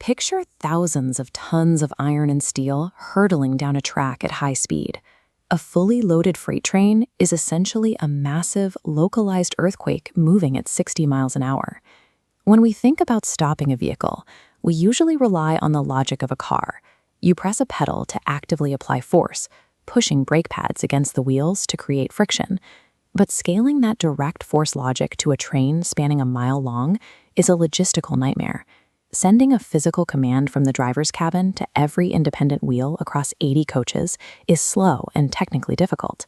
Picture thousands of tons of iron and steel hurtling down a track at high speed. A fully loaded freight train is essentially a massive, localized earthquake moving at 60 miles an hour. When we think about stopping a vehicle, we usually rely on the logic of a car. You press a pedal to actively apply force, pushing brake pads against the wheels to create friction. But scaling that direct force logic to a train spanning a mile long is a logistical nightmare. Sending a physical command from the driver's cabin to every independent wheel across 80 coaches is slow and technically difficult.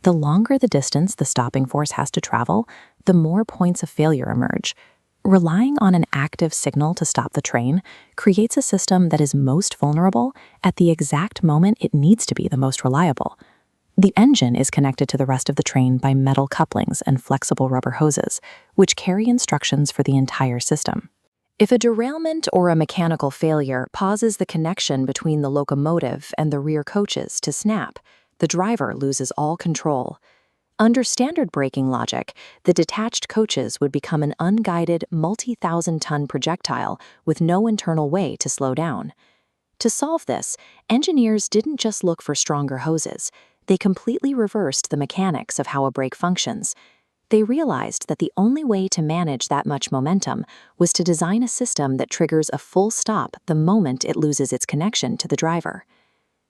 The longer the distance the stopping force has to travel, the more points of failure emerge. Relying on an active signal to stop the train creates a system that is most vulnerable at the exact moment it needs to be the most reliable. The engine is connected to the rest of the train by metal couplings and flexible rubber hoses, which carry instructions for the entire system. If a derailment or a mechanical failure causes the connection between the locomotive and the rear coaches to snap, the driver loses all control. Under standard braking logic, the detached coaches would become an unguided, multi-thousand-ton projectile with no internal way to slow down. To solve this, engineers didn't just look for stronger hoses. They completely reversed the mechanics of how a brake functions. They realized that the only way to manage that much momentum was to design a system that triggers a full stop the moment it loses its connection to the driver.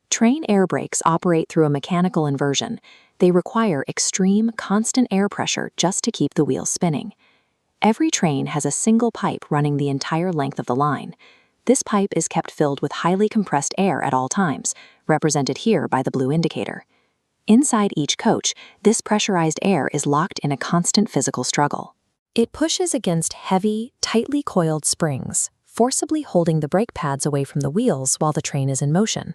Train air brakes operate through a mechanical inversion. They require extreme, constant air pressure just to keep the wheels spinning. Every train has a single pipe running the entire length of the line. This pipe is kept filled with highly compressed air at all times, represented here by the blue indicator. Inside each coach, this pressurized air is locked in a constant physical struggle. It pushes against heavy, tightly coiled springs, forcibly holding the brake pads away from the wheels while the train is in motion.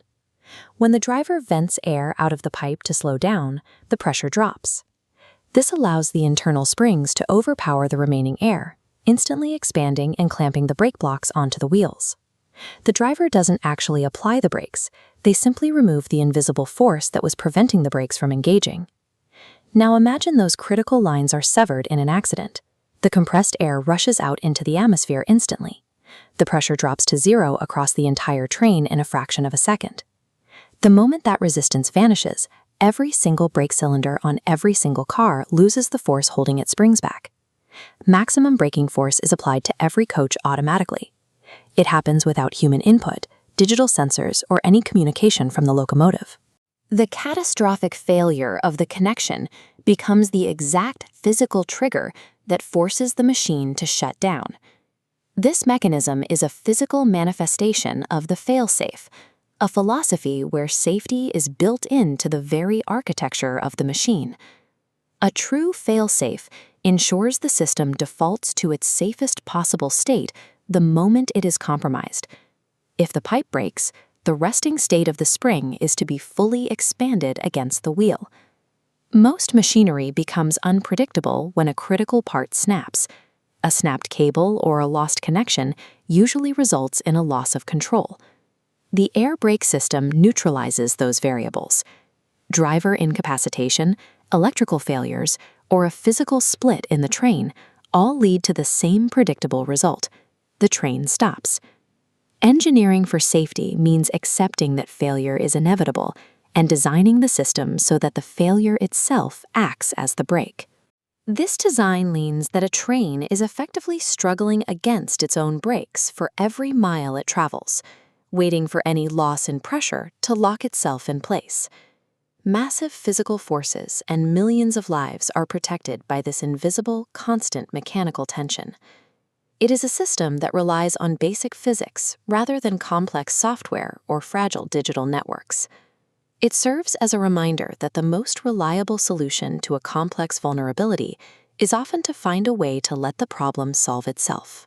When the driver vents air out of the pipe to slow down, the pressure drops. This allows the internal springs to overpower the remaining air, instantly expanding and clamping the brake blocks onto the wheels. The driver doesn't actually apply the brakes. They simply remove the invisible force that was preventing the brakes from engaging. Now imagine those critical lines are severed in an accident. The compressed air rushes out into the atmosphere instantly. The pressure drops to zero across the entire train in a fraction of a second. The moment that resistance vanishes, every single brake cylinder on every single car loses the force holding its springs back. Maximum braking force is applied to every coach automatically. It happens without human input, digital sensors, or any communication from the locomotive. The catastrophic failure of the connection becomes the exact physical trigger that forces the machine to shut down. This mechanism is a physical manifestation of the fail-safe, a philosophy where safety is built into the very architecture of the machine. A true fail-safe ensures the system defaults to its safest possible state the moment it is compromised. If the pipe breaks, the resting state of the spring is to be fully expanded against the wheel. Most machinery becomes unpredictable when a critical part snaps. A snapped cable or a lost connection usually results in a loss of control. The air brake system neutralizes those variables. Driver incapacitation, electrical failures, or a physical split in the train all lead to the same predictable result. The train stops. Engineering for safety means accepting that failure is inevitable and designing the system so that the failure itself acts as the brake. This design means that a train is effectively struggling against its own brakes for every mile it travels, waiting for any loss in pressure to lock itself in place. Massive physical forces and millions of lives are protected by this invisible, constant mechanical tension. It is a system that relies on basic physics rather than complex software or fragile digital networks. It serves as a reminder that the most reliable solution to a complex vulnerability is often to find a way to let the problem solve itself.